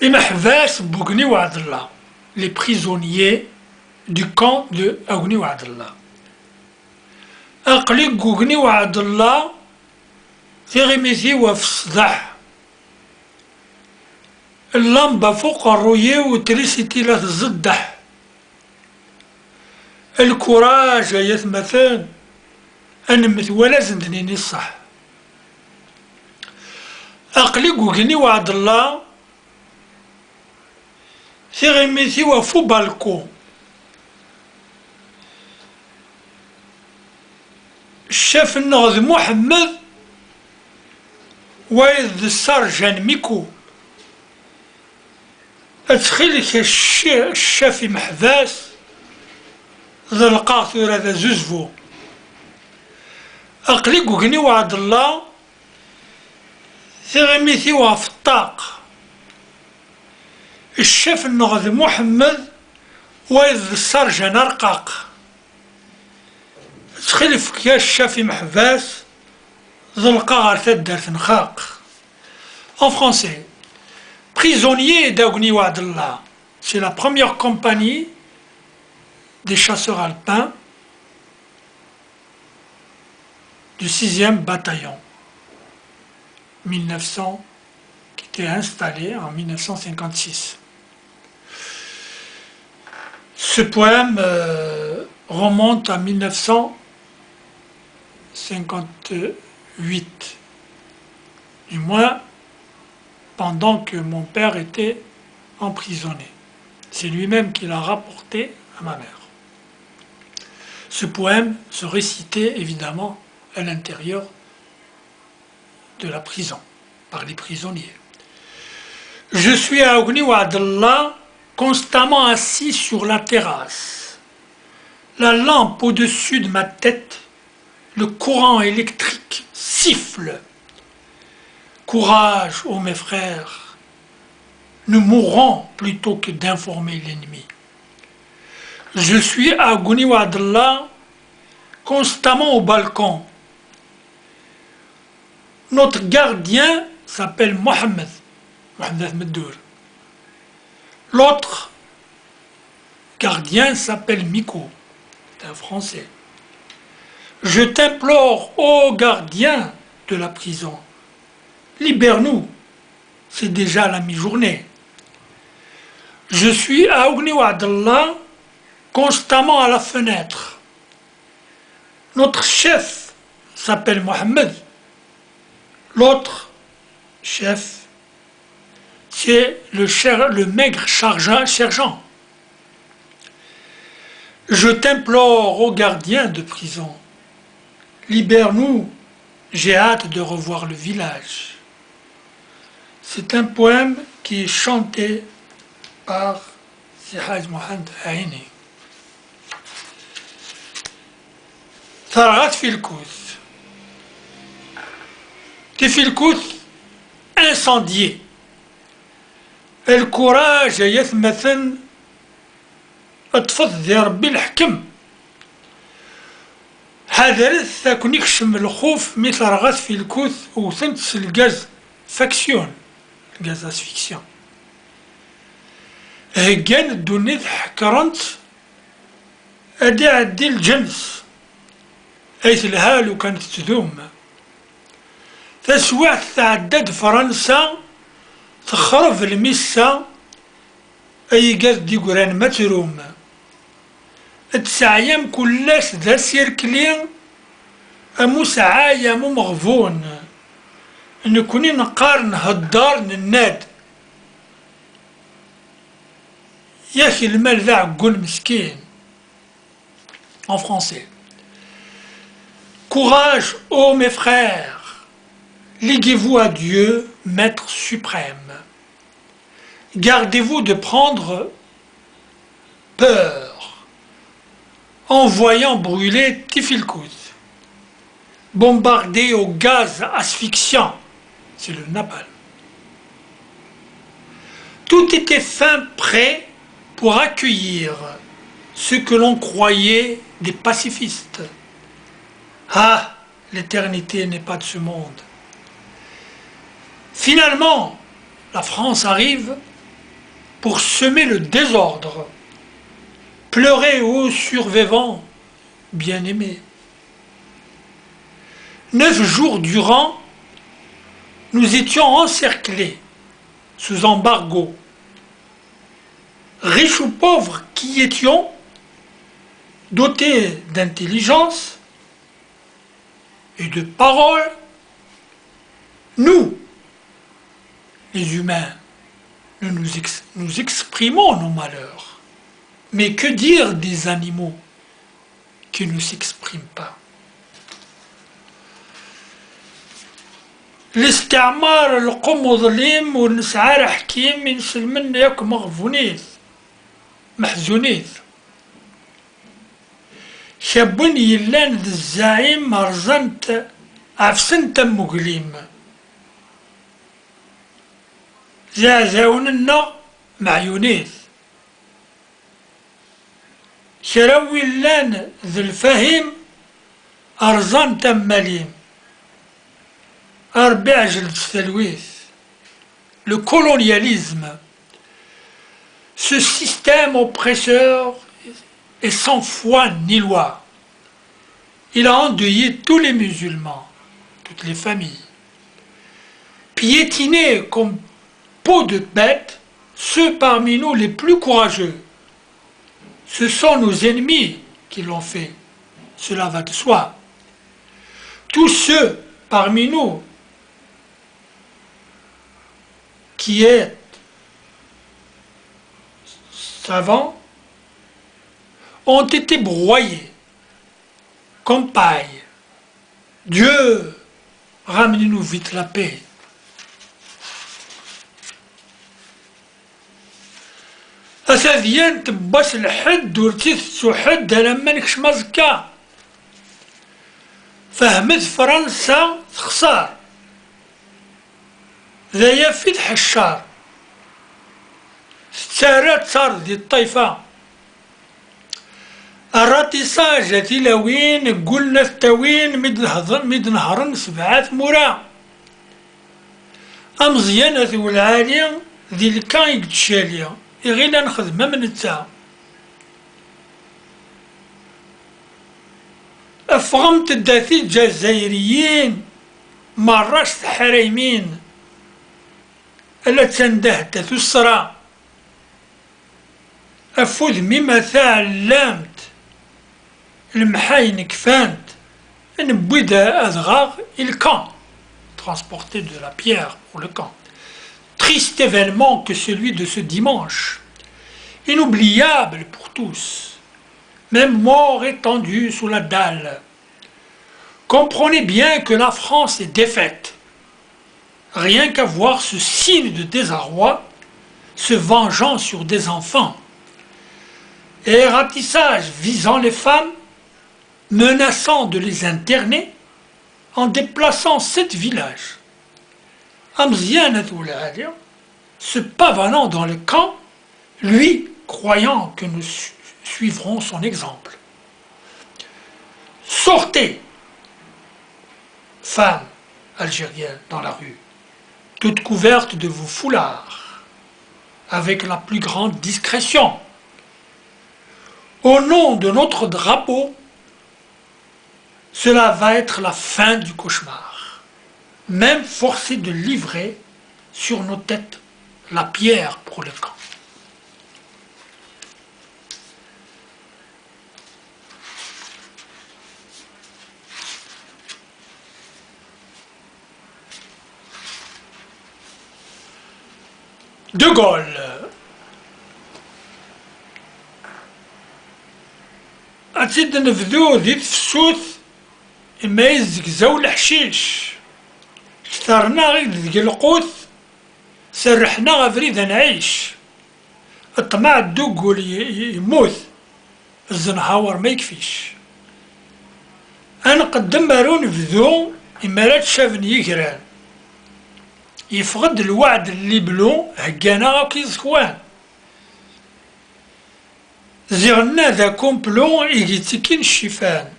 Imahvas Bougni Ouadallah, les prisonniers du camp de Aougni Ouadallah. Aqli Gougni Ouadallah, Férémézi Wafsdah. اللمبة فوق الروية وتريسيتي لا تزدح. الكوراج يثمثان أنمث ولا زندنيني الصح. أقلق وقني وعد الله ثغميثي وفو بالكو. الشاف النغذ محمد وإذ السرجان ميكو. أتخيلك الشافي محباس ذا القاطر هذا زوزفو. أقلق وقني وعد الله ثغميثي وفطاق. الشاف النغذ محمد وإذ السرجان أرقاق. تخلفك يا الشافي محباس ذا القاهر تدار تنخاق. En français, prisonnier d'Aougni Ouadallah, c'est la première compagnie des chasseurs alpins du 6e bataillon 1900 qui était installé en 1956. Ce poème remonte à 1958, du moins pendant que mon père était emprisonné. C'est lui-même qui l'a rapporté à ma mère. Ce poème se récitait évidemment à l'intérieur de la prison, par les prisonniers. Je suis à Aougni Ouadallah, constamment assis sur la terrasse. La lampe au-dessus de ma tête, le courant électrique siffle. Courage, ô mes frères, nous mourrons plutôt que d'informer l'ennemi. Je suis à Aougni Ouadallah, constamment au balcon. Notre gardien s'appelle Mohamed Meddour. L'autre gardien s'appelle Miko, c'est un Français. Je t'implore, ô gardien de la prison, libère-nous, c'est déjà la mi-journée. Je suis à Aougni Ouadallah, constamment à la fenêtre. Notre chef s'appelle Mohamed. L'autre chef, c'est le maigre sergent. Je t'implore, ô gardien de prison, libère-nous, j'ai hâte de revoir le village. C'est un poème qui est chanté par Sihaj Mohamed Haïni. Thargat Filkouth. Tifilkouth incendié. El courage يثمثن اطفض يا ربي الحكم. حذرت تكون يكشم الخوف مثل رغث في الكوث وثنت الغاز فاكسيون الغاز اسفيكسيون. هكان الدنيا حكرنت ادي عدي الجنس ايث الهالو كانت تذوم. تسوعت تعدد فرنسا تخرف المسا اي قاد دي قران متروم. التسعيام كلاش ذا سيركلين امو سعايا مو مغفون نكوني نقارن هدار الناد ياخي المال ذا عقول مسكين. En français. Courage, ô mes frères, liguez-vous à Dieu, Maître suprême. Gardez-vous de prendre peur en voyant brûler Tifilkouth, bombardé au gaz asphyxiant, c'est le napalm. Tout était fin prêt pour accueillir ceux que l'on croyait des pacifistes. Ah, l'éternité n'est pas de ce monde. Finalement, la France arrive pour semer le désordre. Pleurez, ô survivants bien-aimés. 9 jours durant, nous étions encerclés, sous embargo. Riches ou pauvres qui étions, dotés d'intelligence et de parole, nous, les humains, nous exprimons nos malheurs. Mais que dire des animaux qui ne s'expriment pas? الاستعمار القوم ظليم والنسعار حكيم ينسلمن ياك مغفونيث محزونيث شابون يلان ذا الزعيم رزنت عفسنت مقليم زعزعوننا معيونيث شراوي لان ذا الفهيم أرزنت مليم أربع جلد ثلويث. Le colonialisme, ce système oppresseur est sans foi ni loi. Il a endeuillé tous les musulmans, toutes les familles. Piétiné comme peau de bête ceux parmi nous les plus courageux. Ce sont nos ennemis qui l'ont fait, cela va de soi. Tous ceux parmi nous qui est savants ont été broyés comme paille. Dieu, ramenez-nous vite la paix. أسافيان تباس الحد ورتيث حد لما نكش مزكا فهمت فرنسا تخسر ذا يفيد حشار ستارات صار ذي الطيفة الراتيساج تلاوين قلنا التاوين مد نهرن 7 مرا أمزيانة والعالية ذي الكاين تشالية غينا نخدم من التا أفغمت الداثي الجزائريين مراش حريمين ألا تندهت تسرى أفوذ مما تعلمت المحاين كفانت نبويدا أذغاغ الكان transporter de la pierre pour le camp. Triste événement que celui de ce dimanche, inoubliable pour tous, même mort étendue sous la dalle. Comprenez bien que la France est défaite. Rien qu'à voir ce signe de désarroi, se vengeant sur des enfants, et ratissage visant les femmes, menaçant de les interner, en déplaçant 7 villages. Amzian se pavanant dans le camp, lui croyant que nous suivrons son exemple. Sortez, femmes algériennes, dans la rue, toutes couvertes de vos foulards, avec la plus grande discrétion. Au nom de notre drapeau, cela va être la fin du cauchemar. Même forcé de livrer sur nos têtes la pierre pour le camp. De Gaulle. أتيد نبذو ذي تفسوث إما يزكزاو الحشيش اختارنا غير ذي القوث سرحنا غفريد نعيش الطمع الدوق يموت الزنهاور ما يكفيش أنا قدم مارون بذو إما لا تشافني يقران يفقد الوعد اللي بلو هكانا غاكي زكوان زيغنا ذا كومبلو يجيتكين الشيفان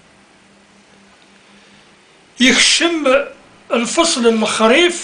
يخشم الفصل الخريف